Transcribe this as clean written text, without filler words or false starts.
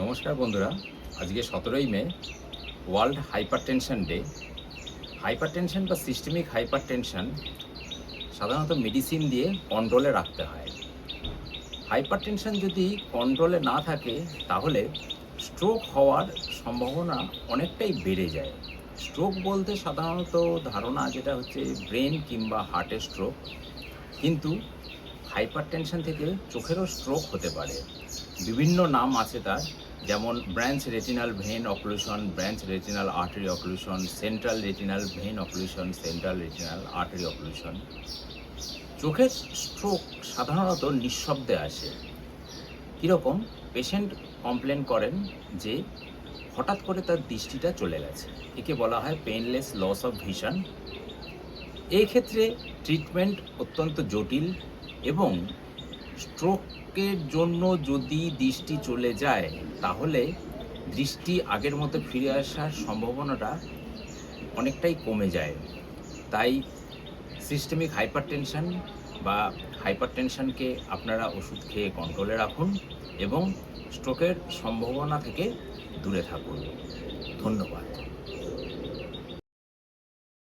নমস্কার বন্ধুরা, আজকে 17ই May world hypertension day. Hypertension বা সিস্টেমিক হাইপারটেনশন সাধারণত মেডিসিন দিয়ে কন্ট্রোলে রাখতে হয়। হাইপারটেনশন যদি কন্ট্রোলে না থাকে তাহলে স্ট্রোক হওয়ার সম্ভাবনা অনেকটাই বেড়ে যায়। স্ট্রোক বলতে সাধারণত ধারণা যেটা হচ্ছে ব্রেন কিংবা হার্টের স্ট্রোক, কিন্তু হাইপারটেনশন থেকে চোখেরও স্ট্রোক হতে পারে। বিভিন্ন নাম আছে তার, যেমন branch retinal vein occlusion, branch retinal artery occlusion, central retinal vein occlusion, central retinal artery occlusion. চোখের স্ট্রোক সাধারণত নিঃশব্দে আসে। কীরকম? পেশেন্ট কমপ্লেন করেন যে হঠাৎ করে তার দৃষ্টিটা চলে গেছে। একে বলা হয় পেইনলেস লস অফ ভিশন। এই ক্ষেত্রে ট্রিটমেন্ট অত্যন্ত জটিল এবং স্ট্রোকের জন্য যদি দৃষ্টি চলে যায় তাহলে দৃষ্টি আগের মতো ফিরে আসার সম্ভাবনাটা অনেকটাই কমে যায়। তাই সিস্টেমিক হাইপারটেনশন বা হাইপারটেনশনকে আপনারা ওষুধ খেয়ে কন্ট্রোলে রাখুন এবং স্ট্রোকের সম্ভাবনা থেকে দূরে থাকুন। ধন্যবাদ।